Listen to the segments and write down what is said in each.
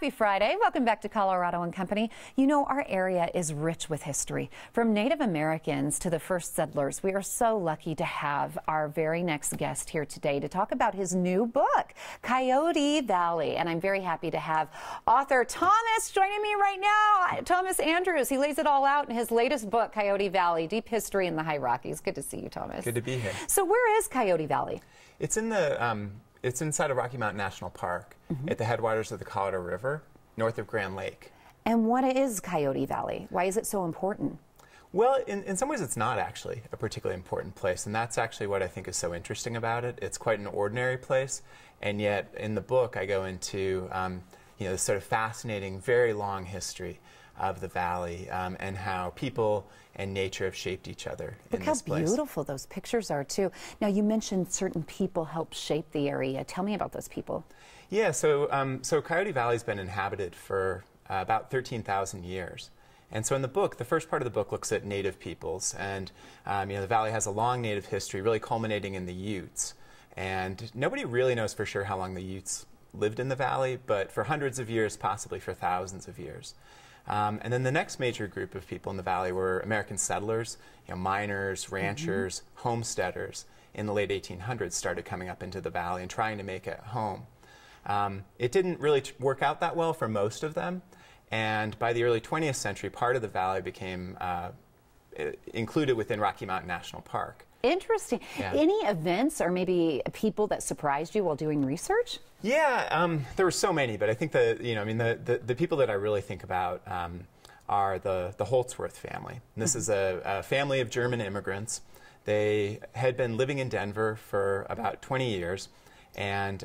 Happy Friday. Welcome back to Colorado and Company. You know, our area is rich with history. From Native Americans to the first settlers, we are so lucky to have our very next guest here today to talk about his new book, Coyote Valley. And I'm very happy to have author Thomas joining me right now. Thomas Andrews. He lays it all out in his latest book, Coyote Valley, Deep History in the High Rockies. Good to see you, Thomas. Good to be here. So where is Coyote Valley? It's in the it's inside of Rocky Mountain National Park at the headwaters of the Colorado River, north of Grand Lake. And what is Coyote Valley? Why is it so important? Well, in some ways it's not actually a particularly important place, and that's actually what I think is so interesting about it. It's quite an ordinary place, and yet in the book I go into you know, this sort of fascinating, very long history of the valley and how people and nature have shaped each other in this place. Look how beautiful those pictures are, too. Now, you mentioned certain people helped shape the area. Tell me about those people. Yeah, so Coyote Valley's been inhabited for about 13,000 years. And so in the book, the first part of the book looks at native peoples. And you know, the valley has a long native history, really culminating in the Utes. And nobody really knows for sure how long the Utes lived in the valley, but for hundreds of years, possibly for thousands of years. And then the next major group of people in the valley were American settlers, you know, miners, ranchers, homesteaders. In the late 1800s, started coming up into the valley and trying to make it home. It didn't really work out that well for most of them, and by the early 20th century, part of the valley became included within Rocky Mountain National Park. Interesting. Yeah. Any events or maybe people that surprised you while doing research? Yeah, there were so many, but I think the people that I really think about are the Holtzworth family. And this is a family of German immigrants. They had been living in Denver for about 20 years, and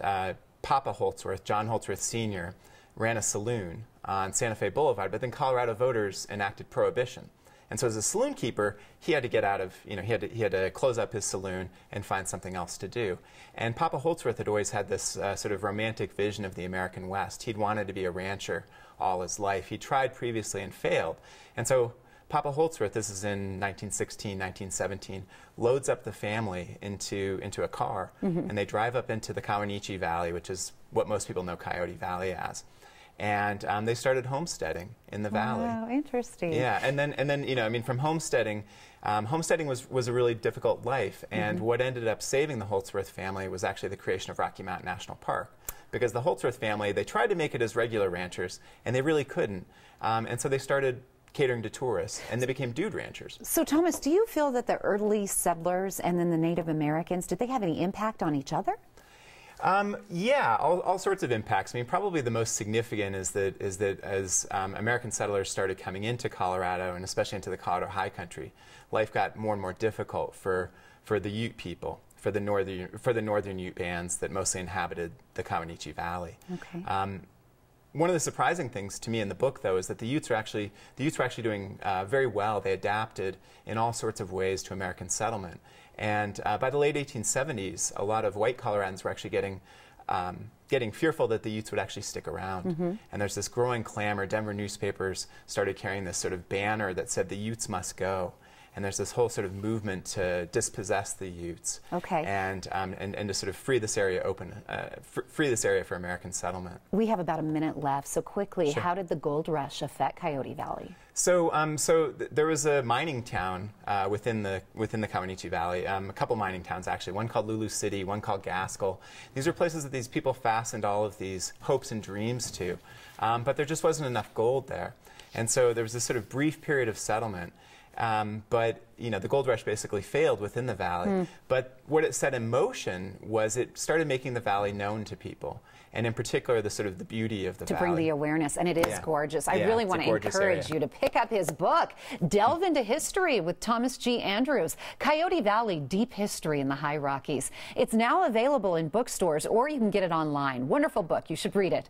Papa Holtzworth, John Holtzworth Sr., ran a saloon on Santa Fe Boulevard, but then Colorado voters enacted prohibition. And so as a saloon keeper, he had to get out of, you know, he had to close up his saloon and find something else to do. And Papa Holtzworth had always had this sort of romantic vision of the American West. He'd wanted to be a rancher all his life. He tried previously and failed. And so Papa Holtzworth, this is in 1916, 1917, loads up the family into a car, and they drive up into the Comanche Valley, which is what most people know Coyote Valley as. And they started homesteading in the valley. Wow, interesting. Yeah, and then you know, I mean, from homesteading, homesteading was a really difficult life, and what ended up saving the Holtzworth family was actually the creation of Rocky Mountain National Park, because the Holtzworth family, they tried to make it as regular ranchers, and they really couldn't, and so they started catering to tourists, and they became dude ranchers. So, Thomas, do you feel that the early settlers and then the Native Americans, did they have any impact on each other? Yeah, all sorts of impacts. I mean, probably the most significant is that as American settlers started coming into Colorado, and especially into the Colorado High Country, life got more and more difficult for the Ute people, for the northern Ute bands that mostly inhabited the Comanche Valley. Okay. One of the surprising things to me in the book, though, is that the Utes were actually doing very well. They adapted in all sorts of ways to American settlement. And by the late 1870s, a lot of white Coloradans were actually getting fearful that the Utes would actually stick around. And there's this growing clamor. Denver newspapers started carrying this sort of banner that said the Utes must go. And there's this whole sort of movement to dispossess the Utes, and to sort of free this area free this area for American settlement. We have about a minute left, so quickly, Sure. How did the gold rush affect Coyote Valley? So, there was a mining town within the Comanche Valley, a couple mining towns actually, one called Lulu City, one called Gaskell. These are places that these people fastened all of these hopes and dreams to, but there just wasn't enough gold there. And so there was this sort of brief period of settlement. But you know, the gold rush basically failed within the valley. But what it set in motion was it started making the valley known to people, and in particular the sort of the beauty of the valley. To bring the awareness, and it is gorgeous. I really want to encourage you to pick up his book, Delve into History with Thomas G. Andrews, Coyote Valley, Deep History in the High Rockies. It's now available in bookstores, or you can get it online. Wonderful book. You should read it.